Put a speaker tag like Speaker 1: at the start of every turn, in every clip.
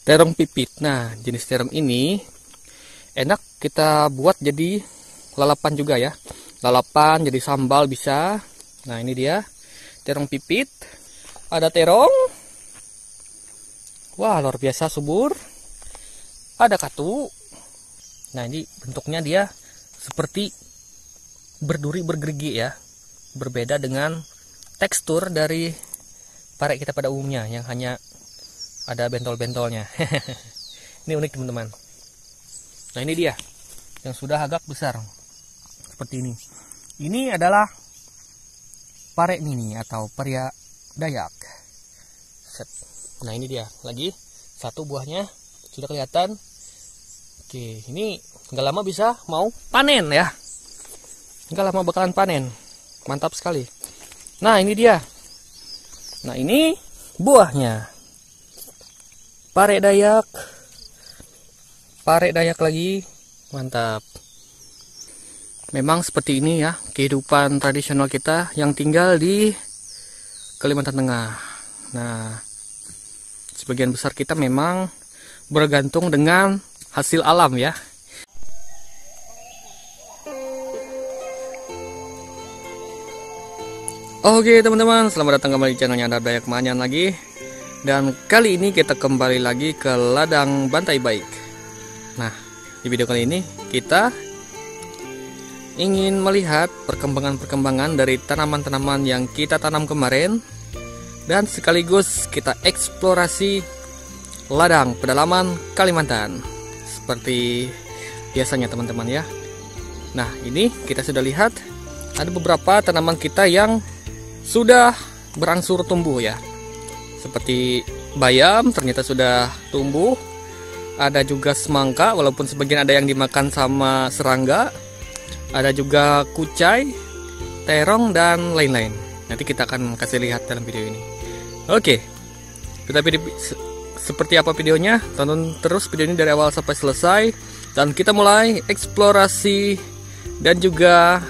Speaker 1: terong pipit. Nah, jenis terong ini enak kita buat jadi lalapan juga ya. Lalapan jadi sambal bisa. Nah, ini dia terong pipit. Ada terong. Wah, luar biasa subur. Ada katu. Nah, ini bentuknya dia seperti berduri bergerigi ya. Berbeda dengan tekstur dari pare kita pada umumnya yang hanya ada bentol-bentolnya. Ini unik teman-teman. Nah, ini dia yang sudah agak besar seperti ini. Ini adalah pare nini atau paria Dayak. Set. Nah, ini dia lagi satu buahnya sudah kelihatan. Oke, ini nggak lama bisa mau panen ya. Nggak lama bakalan panen. Mantap sekali. Nah, ini dia. Nah, ini buahnya. Pare Dayak. Pare Dayak lagi. Mantap. Memang seperti ini ya kehidupan tradisional kita yang tinggal di Kalimantan Tengah. Nah, sebagian besar kita memang bergantung dengan hasil alam ya. Oke teman-teman, selamat datang kembali di channelnya Ada Dayak Manyan lagi. Dan kali ini kita kembali lagi ke ladang Bantai Baik. Nah, di video kali ini kita ingin melihat perkembangan-perkembangan dari tanaman-tanaman yang kita tanam kemarin. Dan sekaligus kita eksplorasi ladang pedalaman Kalimantan. Seperti biasanya teman-teman ya. Nah, ini kita sudah lihat ada beberapa tanaman kita yang sudah berangsur tumbuh ya. Seperti bayam ternyata sudah tumbuh. Ada juga semangka walaupun sebagian ada yang dimakan sama serangga. Ada juga kucai, terong dan lain-lain. Nanti kita akan kasih lihat dalam video ini. Oke. Tetapi seperti apa videonya? Tonton terus video ini dari awal sampai selesai dan kita mulai eksplorasi dan juga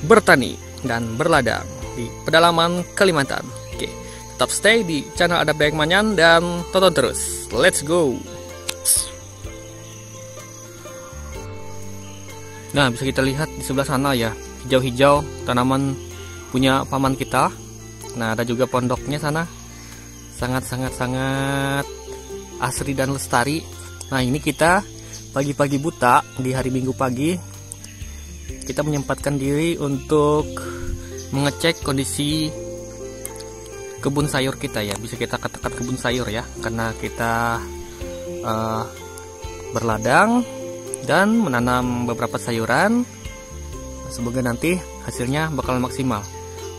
Speaker 1: bertani dan berladang di pedalaman Kalimantan. Oke, tetap stay di channel Ada Dayak Manyan dan tonton terus. Let's go. Nah, bisa kita lihat di sebelah sana ya, hijau-hijau tanaman punya paman kita. Nah, ada juga pondoknya sana. Sangat asri dan lestari. Nah, ini kita pagi-pagi buta di hari Minggu pagi. Kita menyempatkan diri untuk mengecek kondisi kebun sayur kita ya. Bisa kita katakan kebun sayur ya, karena kita berladang dan menanam beberapa sayuran. Semoga nanti hasilnya bakal maksimal.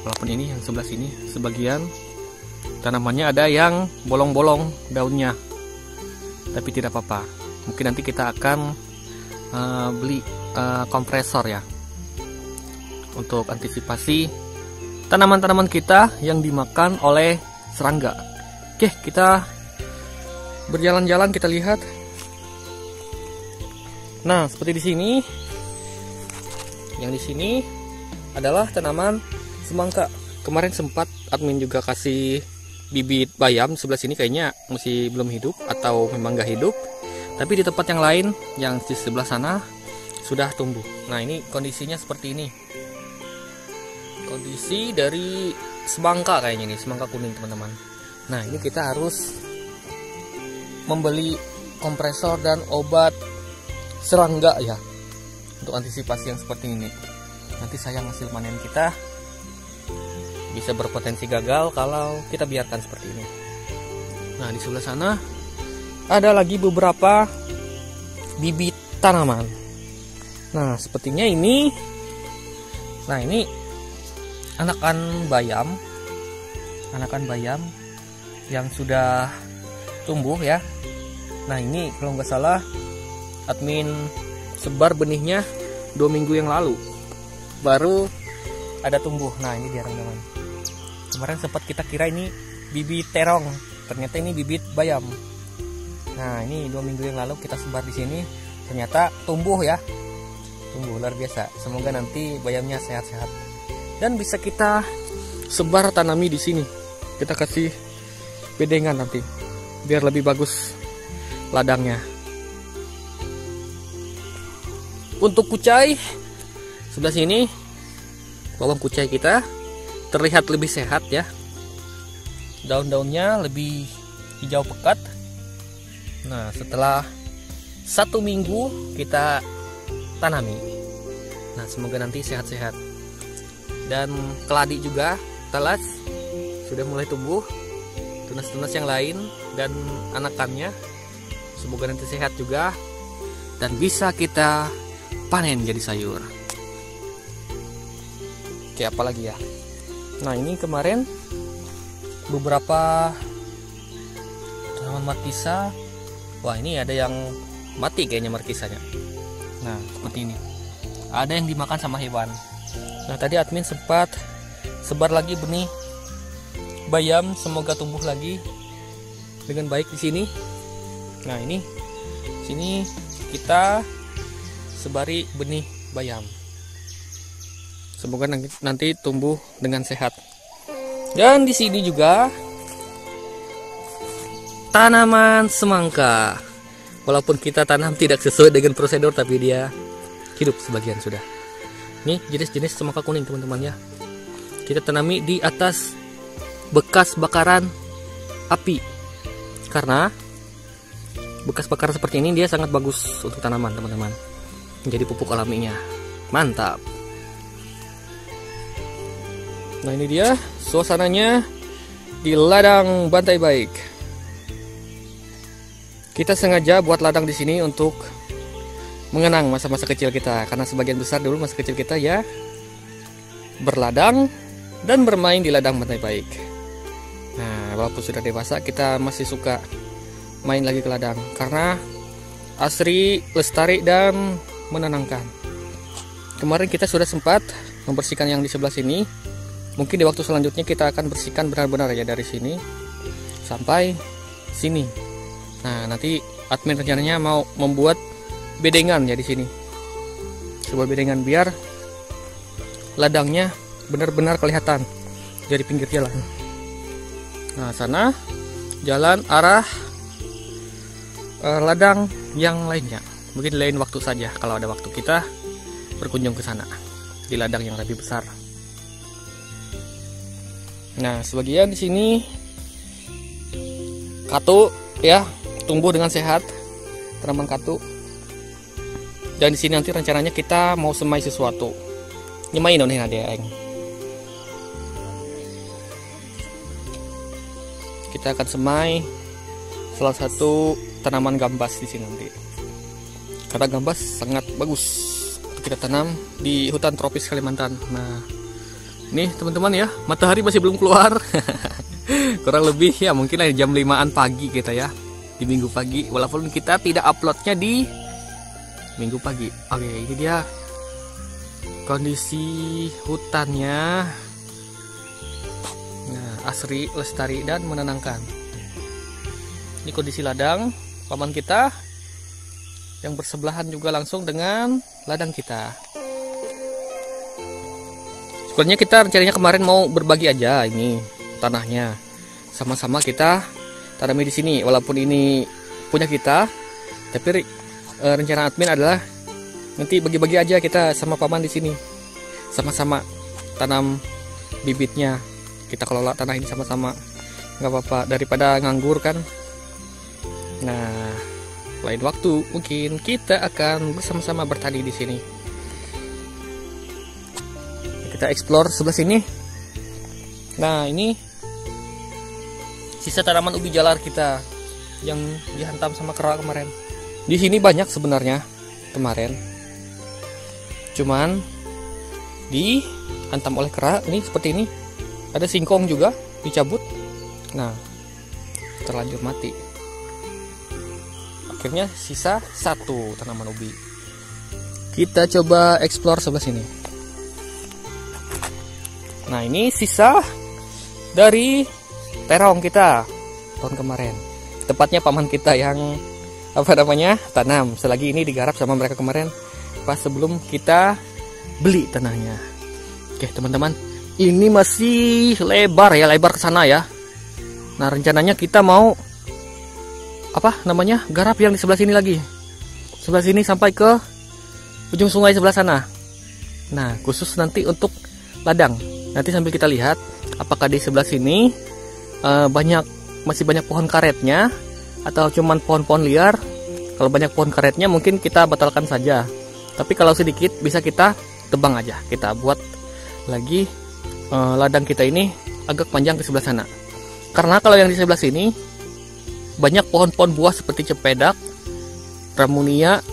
Speaker 1: Walaupun ini yang sebelah sini sebagian tanamannya ada yang bolong-bolong daunnya, tapi tidak apa-apa. Mungkin nanti kita akan beli kompresor ya, untuk antisipasi tanaman-tanaman kita yang dimakan oleh serangga. Oke, kita berjalan-jalan, kita lihat. Nah, seperti di sini. Yang di sini adalah tanaman semangka. Kemarin sempat admin juga kasih bibit bayam sebelah sini, kayaknya masih belum hidup atau memang gak hidup. Tapi di tempat yang lain, yang di sebelah sana sudah tumbuh. Nah, ini kondisinya seperti ini. Kondisi dari semangka kayaknya nih, semangka kuning teman-teman. Nah, ini kita harus membeli kompresor dan obat serangga ya, untuk antisipasi yang seperti ini. Nanti sayang hasil panen kita bisa berpotensi gagal kalau kita biarkan seperti ini. Nah, di sebelah sana ada lagi beberapa bibit tanaman. Nah, sepertinya ini. Nah, ini anakan bayam yang sudah tumbuh ya. Nah, ini kalau nggak salah admin sebar benihnya 2 minggu yang lalu baru ada tumbuh. Nah, ini dia teman-teman. Kemarin sempat kita kira ini bibit terong, ternyata ini bibit bayam. Nah, ini 2 minggu yang lalu kita sebar di sini, ternyata tumbuh ya. Tumbuh luar biasa. Semoga nanti bayamnya sehat-sehat dan bisa kita sebar tanami di sini. Kita kasih bedengan nanti. biar lebih bagus ladangnya. Untuk kucai sebelah sini, bawang kucai kita terlihat lebih sehat ya. Daun-daunnya lebih hijau pekat. Nah, setelah 1 minggu kita tanami. Nah, semoga nanti sehat-sehat. Dan keladi juga, talas sudah mulai tumbuh. Tunas-tunas yang lain dan anakannya semoga nanti sehat juga dan bisa kita panen jadi sayur. Oke, apa lagi ya? Nah, ini kemarin beberapa tanaman markisa. Wah, ini ada yang mati kayaknya markisanya. Nah, seperti ini. Ada yang dimakan sama hewan. Nah, tadi admin sempat sebar lagi benih bayam, semoga tumbuh lagi dengan baik di sini. Nah, ini sini kita sebari benih bayam. Semoga nanti tumbuh dengan sehat. Dan di sini juga tanaman semangka. Walaupun kita tanam tidak sesuai dengan prosedur, tapi dia hidup sebagian sudah. Ini jenis-jenis semangka kuning teman-teman ya. Kita tanami di atas bekas bakaran api. Karena bekas bakaran seperti ini dia sangat bagus untuk tanaman teman-teman. Menjadi pupuk alaminya. Mantap. Nah, ini dia suasananya di ladang Bantai Baik. Kita sengaja buat ladang di sini untuk mengenang masa-masa kecil kita, karena sebagian besar dulu masa kecil kita ya berladang dan bermain di ladang Bantai Baik. Nah, walaupun sudah dewasa kita masih suka main lagi ke ladang karena asri, lestari dan menenangkan. Kemarin kita sudah sempat membersihkan yang di sebelah sini. Mungkin di waktu selanjutnya kita akan bersihkan benar-benar ya dari sini sampai sini. Nah, nanti admin rencananya mau membuat bedengan ya di sini. Sebuah bedengan biar ladangnya benar-benar kelihatan dari pinggir jalan. Nah, sana jalan arah ladang yang lainnya. Mungkin lain waktu saja kalau ada waktu kita berkunjung ke sana di ladang yang lebih besar. Nah, sebagian di sini katu ya, tumbuh dengan sehat, tanaman katu. Dan di sini nanti rencananya kita mau semai sesuatu. Nyemain dong nih adeng. Kita akan semai salah satu tanaman gambas di sini nanti. Karena gambas sangat bagus untuk kita tanam di hutan tropis Kalimantan. Nah, ini teman-teman ya, matahari masih belum keluar. Kurang lebih ya mungkin lah jam 5-an pagi kita ya, di minggu pagi. Walaupun kita tidak uploadnya di minggu pagi. Oke, ini dia kondisi hutannya. Nah, asri, lestari dan menenangkan. Ini kondisi ladang paman kita yang bersebelahan juga langsung dengan ladang kita. Sebenarnya kita rencananya kemarin mau berbagi aja ini tanahnya. Sama-sama kita tanami di sini. Walaupun ini punya kita, tapi rencana admin adalah nanti bagi-bagi aja kita sama paman di sini. Sama-sama tanam bibitnya. Kita kelola tanah ini sama-sama. Nggak apa-apa daripada nganggur kan. Nah, lain waktu mungkin kita akan bersama-sama bertani di sini. Kita explore sebelah sini. Nah, ini sisa tanaman ubi jalar kita yang dihantam sama kera kemarin. Di sini banyak sebenarnya kemarin. Cuman dihantam oleh kera ini seperti ini. Ada singkong juga dicabut. Nah, terlanjur mati. Akhirnya sisa satu tanaman ubi. Kita coba explore sebelah sini. Nah, ini sisa dari terong kita tahun kemarin. Tepatnya paman kita yang tanam. Selagi ini digarap sama mereka kemarin pas sebelum kita beli tanahnya. Oke, teman-teman, ini masih lebar ya, lebar ke sana ya. Nah, rencananya kita mau garap yang di sebelah sini lagi. Sebelah sini sampai ke ujung sungai sebelah sana. Nah, khusus nanti untuk ladang. Nanti sambil kita lihat apakah di sebelah sini masih banyak pohon karetnya atau cuman pohon-pohon liar. Kalau banyak pohon karetnya mungkin kita batalkan saja. Tapi kalau sedikit bisa kita tebang aja. Kita buat lagi ladang kita ini agak panjang ke sebelah sana. Karena kalau yang di sebelah sini banyak pohon-pohon buah seperti cempedak, ramunia,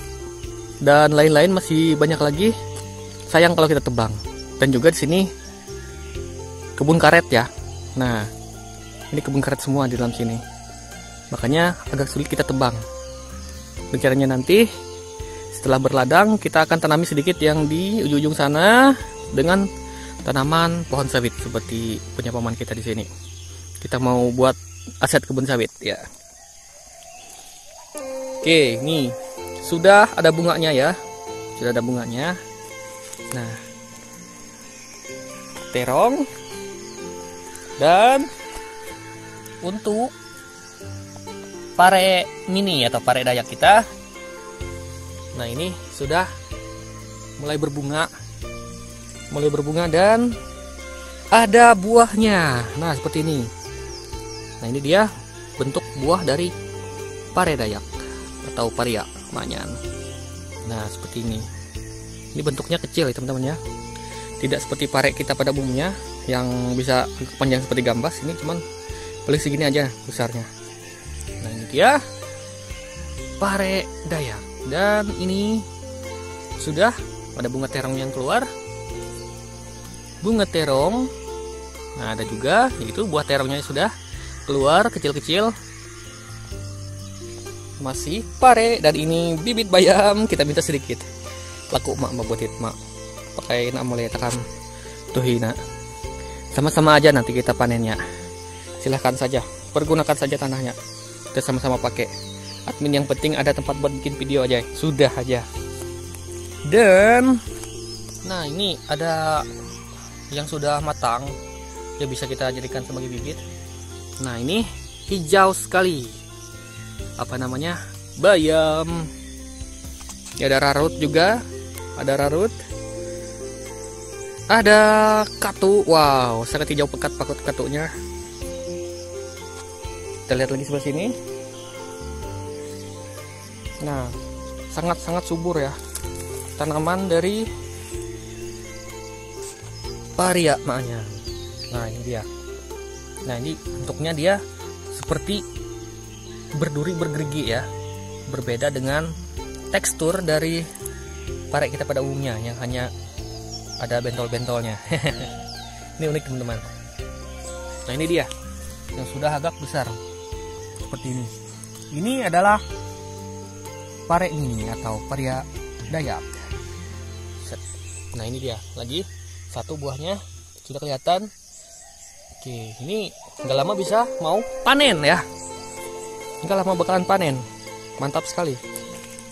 Speaker 1: dan lain-lain masih banyak lagi. Sayang kalau kita tebang. Dan juga di sini kebun karet ya. Nah, ini kebun karet semua di dalam sini. Makanya agak sulit kita tebang. Rencananya nanti setelah berladang kita akan tanami sedikit yang di ujung sana dengan tanaman pohon sawit seperti punya paman kita di sini. Kita mau buat aset kebun sawit ya. Oke, nih sudah ada bunganya ya. Sudah ada bunganya. Nah, terong. Dan untuk pare mini atau pare dayak kita, nah ini sudah mulai berbunga dan ada buahnya. Nah, seperti ini. Nah, ini dia bentuk buah dari pare dayak atau paria manyan. Nah, seperti ini. Ini bentuknya kecil ya teman-teman ya. Tidak seperti pare kita pada umumnya yang bisa panjang seperti gambas. Ini cuman paling segini aja besarnya. Nah, ini dia pare dayak. Dan ini sudah ada bunga terong yang keluar. Bunga terong. Nah, ada juga yaitu buah terongnya sudah keluar kecil-kecil. Masih pare. Dan ini bibit bayam. Kita minta sedikit. Laku mak buatin mak. Pakai nak mulai tekan tuhina. Sama-sama aja nanti kita panennya. Silahkan saja. Pergunakan saja tanahnya. Kita sama-sama pakai. Admin yang penting ada tempat buat bikin video aja. Sudah aja. Dan nah, ini ada yang sudah matang. Ya bisa kita jadikan sebagai bibit. Nah, ini hijau sekali. Apa namanya? Bayam. Ya, ada rarut juga. Ada rarut. Ada katu. Wow, sangat hijau pekat pakut katunya. Kita lihat lagi sebelah sini. Nah, sangat-sangat subur ya. Tanaman dari paria maknya. Nah, ini dia. Nah, ini bentuknya dia seperti berduri bergerigi ya. Berbeda dengan tekstur dari pare kita pada umumnya yang hanya ada bentol-bentolnya. Ini unik teman-teman. Nah, ini dia yang sudah agak besar seperti ini. Ini adalah pare mini atau paria dayak. Nah, ini dia lagi satu buahnya sudah kelihatan. Oke, ini nggak lama bisa mau panen ya. Nggak lama bakalan panen. Mantap sekali.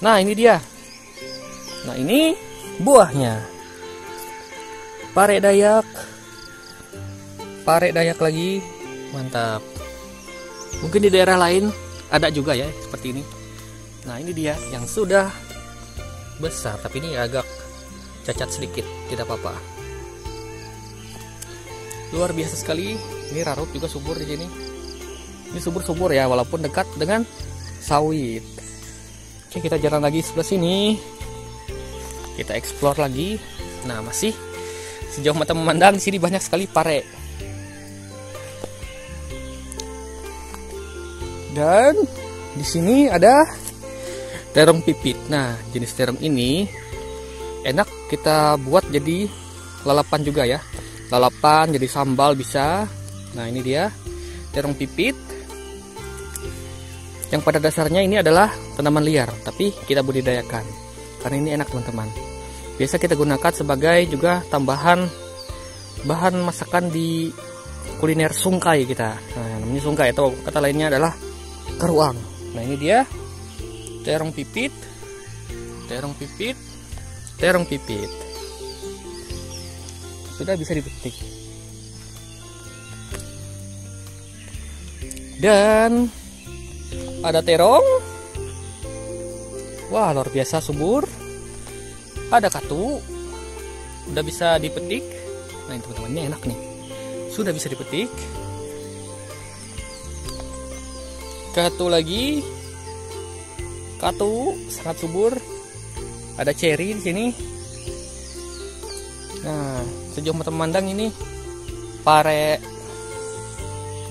Speaker 1: Nah, ini dia. Nah, ini buahnya. Pare dayak. Pare dayak lagi. Mantap. Mungkin di daerah lain ada juga ya seperti ini. Nah, ini dia yang sudah besar, tapi ini agak cacat sedikit, tidak apa-apa. Luar biasa sekali. Ini rarut juga subur di sini. Ini subur-subur ya, walaupun dekat dengan sawit. Oke, kita jalan lagi sebelah sini. Kita explore lagi. Nah, masih sejauh mata memandang di sini banyak sekali pare. Dan di sini ada terong pipit. Nah, jenis terong ini enak kita buat jadi lalapan juga ya. Lalapan jadi sambal bisa. Nah, ini dia terong pipit. Yang pada dasarnya ini adalah tanaman liar, tapi kita budidayakan. Karena ini enak teman-teman. Biasa kita gunakan sebagai juga tambahan bahan masakan di kuliner sungkai kita. Nah, namanya sungkai atau kata lainnya adalah keruang. Nah, ini dia terong pipit, terong pipit, terong pipit. Sudah bisa dipetik. Dan ada terong. Wah, luar biasa subur. Ada katu, udah bisa dipetik. Nah ini teman-teman, ini enak nih, sudah bisa dipetik. Katu lagi, katu sangat subur. Ada ceri di sini. Nah, sejauh mata memandang ini pare,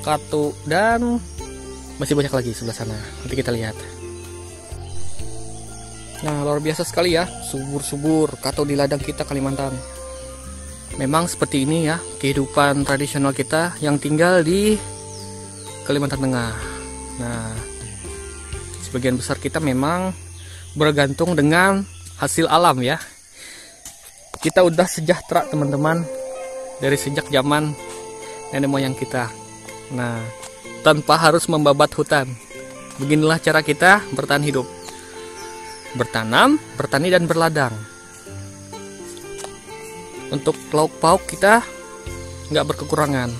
Speaker 1: katu, dan masih banyak lagi sebelah sana. Nanti kita lihat. Nah, luar biasa sekali ya, subur-subur katu di ladang kita Kalimantan. Memang seperti ini ya kehidupan tradisional kita yang tinggal di Kalimantan Tengah. Nah, sebagian besar kita memang bergantung dengan hasil alam ya. Kita udah sejahtera teman-teman dari sejak zaman nenek moyang kita. Nah, tanpa harus membabat hutan. Beginilah cara kita bertahan hidup. Bertanam, bertani, dan berladang. Untuk lauk pauk kita nggak berkekurangan.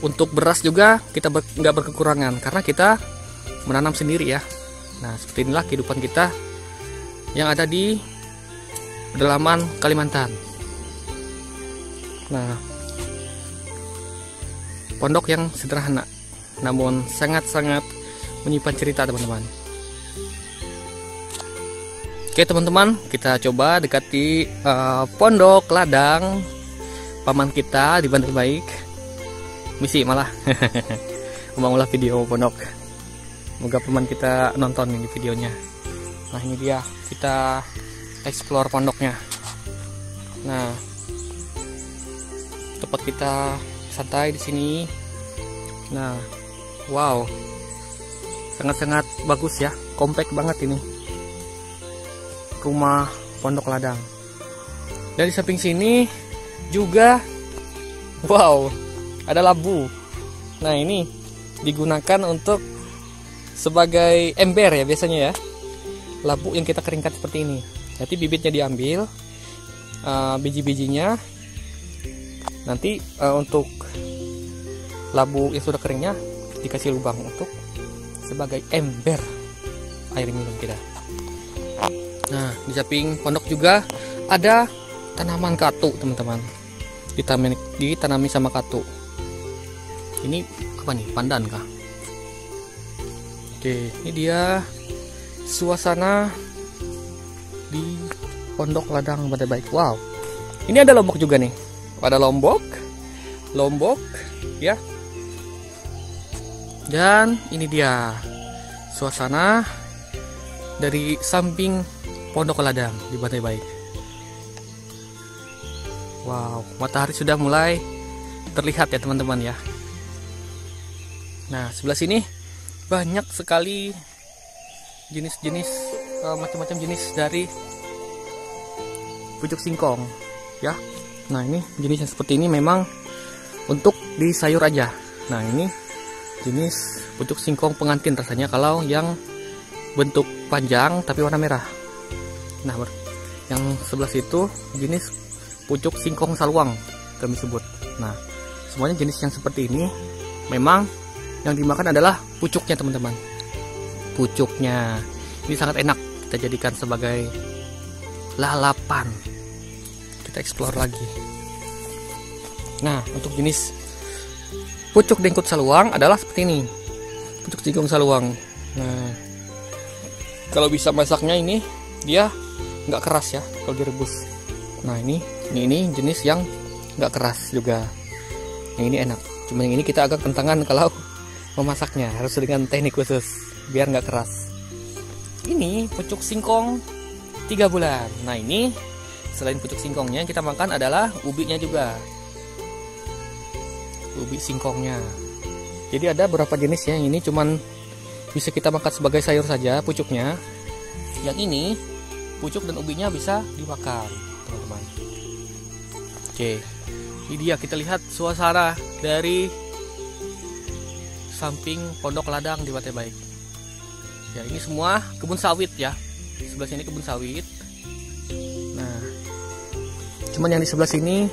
Speaker 1: Untuk beras juga kita nggak berkekurangan karena kita menanam sendiri ya. Nah, seperti inilah kehidupan kita yang ada di pedalaman Kalimantan. Nah, pondok yang sederhana namun sangat-sangat menyimpan cerita teman-teman. Oke teman-teman, kita coba dekati pondok ladang paman kita di Bantar Baik. Misi malah mengulah video pondok. Semoga paman kita nonton ini videonya. Nah ini dia, kita explore pondoknya. Nah, tempat kita santai di sini. Nah, wow, sangat-sangat bagus ya, kompak banget ini rumah pondok ladang. Dari samping sini juga, wow, ada labu. Nah ini digunakan untuk sebagai ember ya biasanya ya. Labu yang kita keringkan seperti ini. Nanti bibitnya diambil, biji-bijinya. Nanti untuk labu yang sudah keringnya dikasih lubang untuk sebagai ember air minum kita. Nah, di samping pondok juga ada tanaman katu, teman-teman. Ditanami sama katu. Ini apa nih? Pandan kah? Oke, ini dia suasana di pondok ladang Bantar Baik. Wow. Ini ada lombok juga nih. Ada lombok ya. Dan ini dia suasana dari samping pondok ladang di Bantar Baik. Wow, matahari sudah mulai terlihat ya teman-teman ya. Nah, sebelah sini banyak sekali jenis-jenis macam-macam jenis dari pucuk singkong ya. Nah, ini jenis yang seperti ini memang untuk di sayur aja. Nah, ini jenis pucuk singkong pengantin rasanya kalau yang bentuk panjang tapi warna merah. Nah, yang sebelah situ jenis pucuk singkong saluang kami sebut. Nah, semuanya jenis yang seperti ini memang yang dimakan adalah pucuknya teman-teman. Pucuknya ini sangat enak kita jadikan sebagai lalapan. Kita explore lagi. Nah, untuk jenis pucuk dengkut saluang adalah seperti ini. Pucuk singkong saluang. Nah, kalau bisa masaknya ini dia nggak keras ya kalau direbus. Nah, ini jenis yang nggak keras juga. Nah, ini enak. Cuma yang ini kita agak kentangan kalau memasaknya, harus dengan teknik khusus biar nggak keras. Ini pucuk singkong 3 bulan. Nah, ini selain pucuk singkongnya yang kita makan adalah ubinya juga. Ubi singkongnya. Jadi ada beberapa jenis ya. Ini cuman bisa kita makan sebagai sayur saja pucuknya. Yang ini pucuk dan ubinya bisa dimakan, teman-teman. Oke, ini dia kita lihat suasana dari samping pondok ladang di Bantar Baik. Ya, ini semua kebun sawit ya. Sebelah sini kebun sawit. Nah, cuman yang di sebelah sini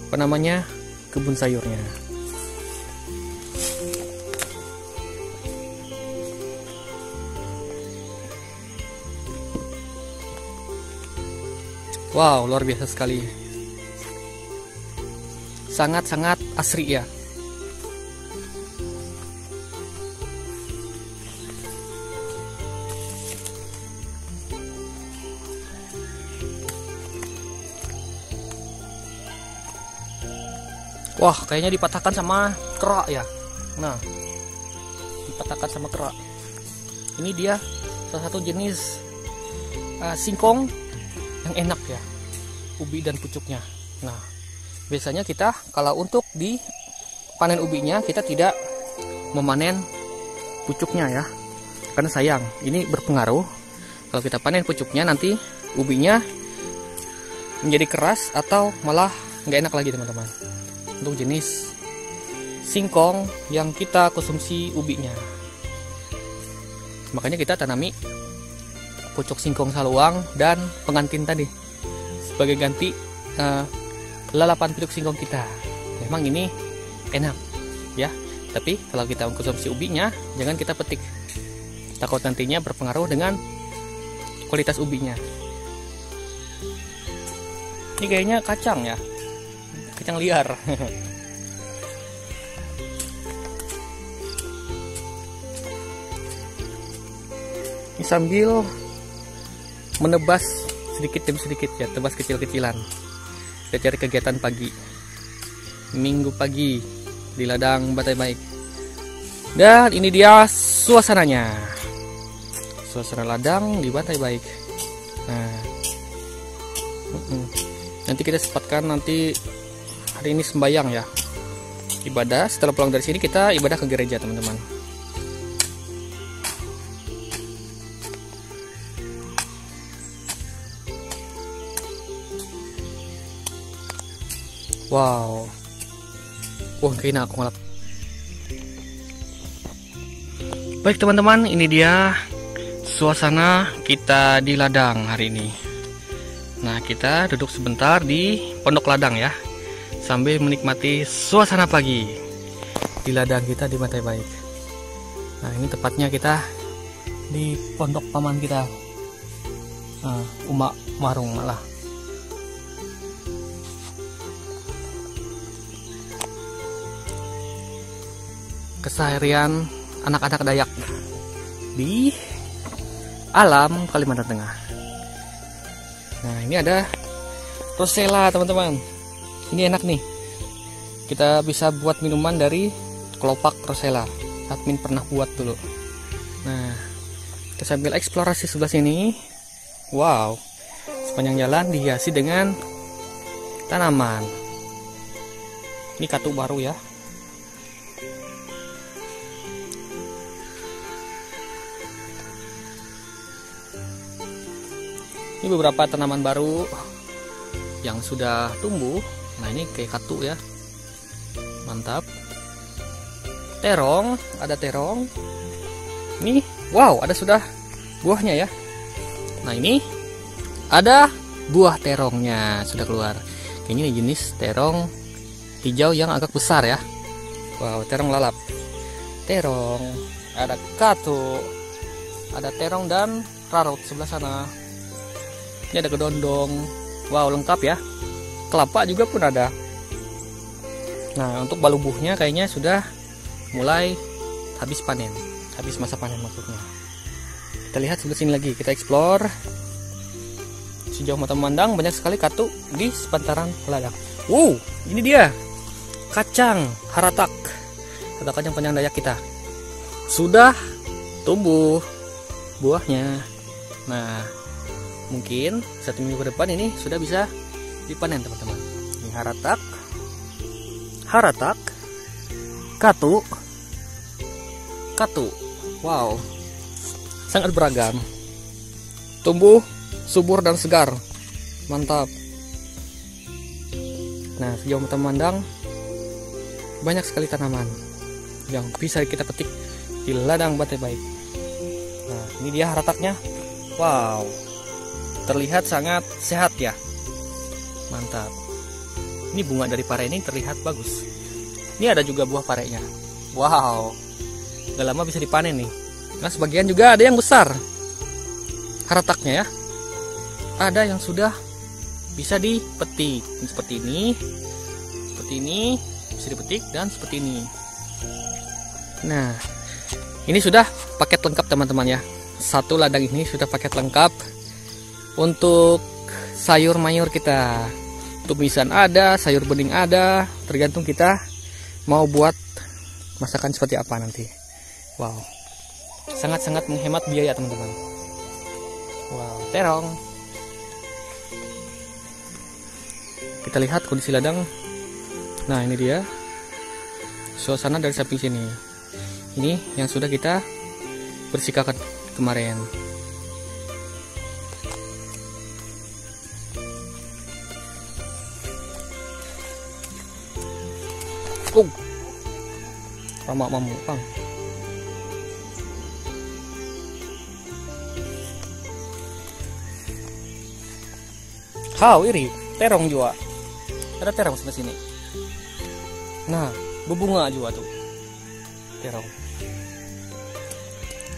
Speaker 1: apa namanya? Kebun sayurnya. Wow, luar biasa sekali. Sangat-sangat asri ya. Wah, kayaknya dipatahkan sama kerak ya. Nah, dipatahkan sama kerak. Ini dia salah satu jenis singkong yang enak ya, ubi dan pucuknya. Nah, biasanya kita kalau untuk di panen ubinya, kita tidak memanen pucuknya ya, karena sayang. Ini berpengaruh. Kalau kita panen pucuknya, nanti ubinya menjadi keras atau malah nggak enak lagi teman-teman. Untuk jenis singkong yang kita konsumsi ubinya, makanya kita tanami pucuk singkong saluang dan pengantin tadi sebagai ganti lalapan pucuk singkong kita. Memang ini enak ya, tapi kalau kita konsumsi ubinya, jangan kita petik, takut nantinya berpengaruh dengan kualitas ubinya. Ini kayaknya kacang ya, kacang liar. Ini sambil menebas sedikit demi sedikit ya, tebas kecil-kecilan. Kita cari kegiatan pagi, minggu pagi di ladang Batai Baik. Dan ini dia suasananya, suasana ladang di Batai Baik. Nah, nanti kita sempatkan nanti hari ini sembayang ya, ibadah. Setelah pulang dari sini kita ibadah ke gereja teman-teman. Wow, wah kayaknya aku ngelap. Baik teman-teman, ini dia suasana kita di ladang hari ini. Nah, kita duduk sebentar di pondok ladang ya, sambil menikmati suasana pagi di ladang kita di Batai Baik. Nah, ini tepatnya kita di pondok paman kita, Umak Marung malah. Keseharian anak-anak Dayak di alam Kalimantan Tengah. Nah, ini ada rosella teman-teman. Ini enak nih, kita bisa buat minuman dari kelopak rosella. Admin pernah buat dulu. Nah, kita sambil eksplorasi sebelah sini. Wow, sepanjang jalan dihiasi dengan tanaman. Ini katu baru ya. Ini beberapa tanaman baru yang sudah tumbuh. Nah, ini kayak katu ya, mantap. Terong, ada terong. Ini, wow, ada sudah buahnya ya. Nah, ini ada buah terongnya sudah keluar. Kayaknya ini jenis terong hijau yang agak besar ya. Wow, terong lalap. Terong, ada katu, ada terong dan rarut sebelah sana. Ini ada kedondong. Wow, lengkap ya. Kelapa juga pun ada. Nah, untuk balubuhnya kayaknya sudah mulai habis panen, habis masa panen maksudnya. Kita lihat sebelah sini lagi, kita explore. Sejauh mata memandang banyak sekali katu di sepantaran ladang. Wow, ini dia kacang haratak atau kacang panjang Dayak kita. Sudah tumbuh buahnya. Nah, mungkin 1 minggu ke depan ini sudah bisa dipanen teman-teman. Ini haratak, katu. Wow, sangat beragam. Tumbuh subur dan segar, mantap. Nah, sejauh mata memandang banyak sekali tanaman yang bisa kita petik di ladang Batai Baik. Nah, ini dia harataknya. Wow, terlihat sangat sehat ya, mantap. Ini bunga dari pare ini terlihat bagus. Ini ada juga buah parenya. Wow, gak lama bisa dipanen nih. Nah, sebagian juga ada yang besar harataknya ya. Ada yang sudah bisa dipetik seperti ini, bisa dipetik dan seperti ini. Nah, ini sudah paket lengkap teman-teman ya. Satu ladang ini sudah paket lengkap untuk sayur mayur kita. Tumisan ada, sayur bening ada, tergantung kita mau buat masakan seperti apa nanti. Wow, sangat-sangat menghemat biaya teman-teman. Wow, terong. Kita lihat kondisi ladang. Nah, ini dia suasana dari samping sini. Ini yang sudah kita bersihkan kemarin. Ramak mamu pang. Kau iri terong juga. Ada terong sebelah sini. Nah, berbunga juga tuh terong.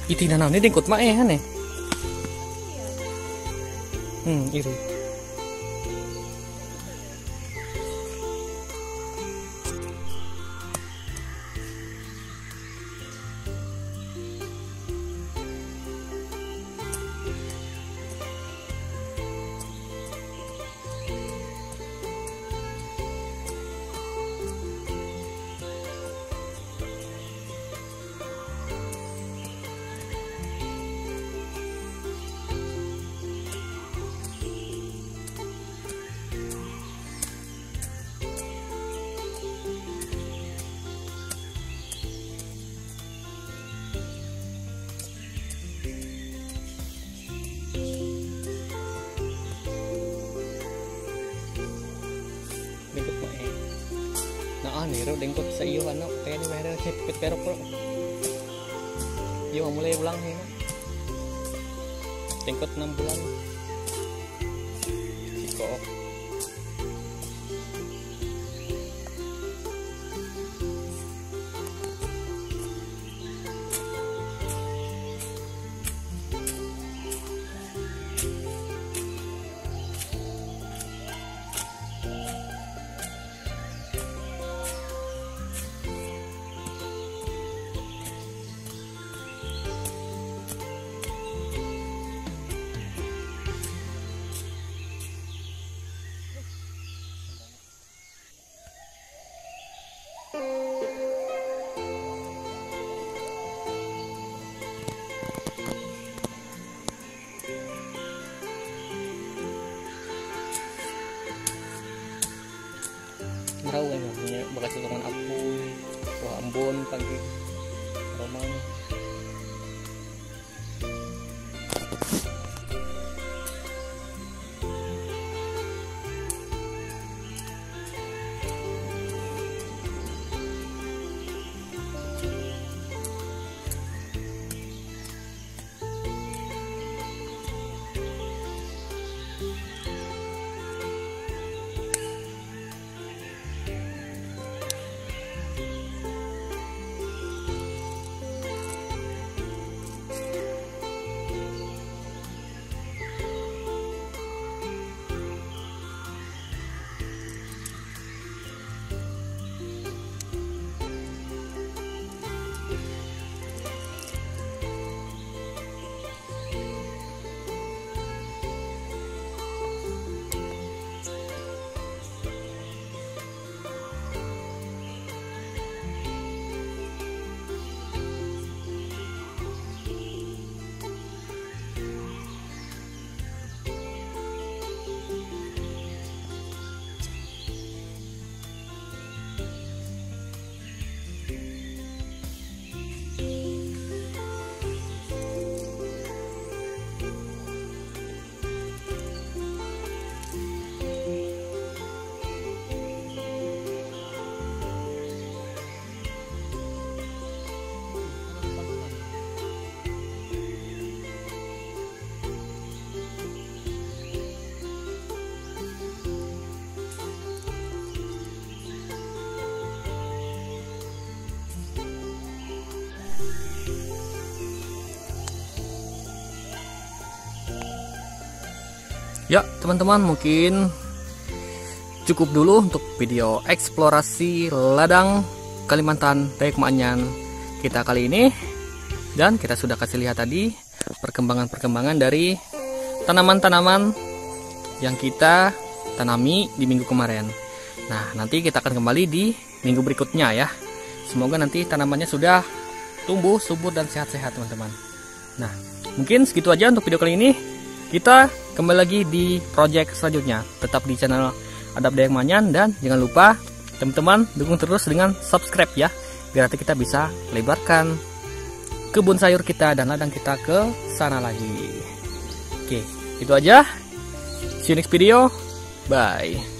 Speaker 1: Iti nanam ini dengkut mae kan ya? Iri. Dengkut mae. Nah, niro dengkut sa iyo ano, kaya ni mayroon hipit pero pro. Yung mulai ulang nih. Dengkut 6 bulan. Siko. Raw ano, baka tulungan apoy, wah ambon pagi roman. Ya teman-teman, mungkin cukup dulu untuk video eksplorasi ladang Kalimantan Dayak Maanyan kita kali ini. Dan kita sudah kasih lihat tadi perkembangan-perkembangan dari tanaman-tanaman yang kita tanami di minggu kemarin. Nah, nanti kita akan kembali di minggu berikutnya ya. Semoga nanti tanamannya sudah tumbuh subur dan sehat-sehat teman-teman. Nah, mungkin segitu aja untuk video kali ini. Kita kembali lagi di project selanjutnya. Tetap di channel Adab Dayak Maanyan, dan jangan lupa teman-teman dukung terus dengan subscribe ya, biar nanti kita bisa lebarkan kebun sayur kita dan ladang kita ke sana lagi. Oke, itu aja. See you next video. Bye.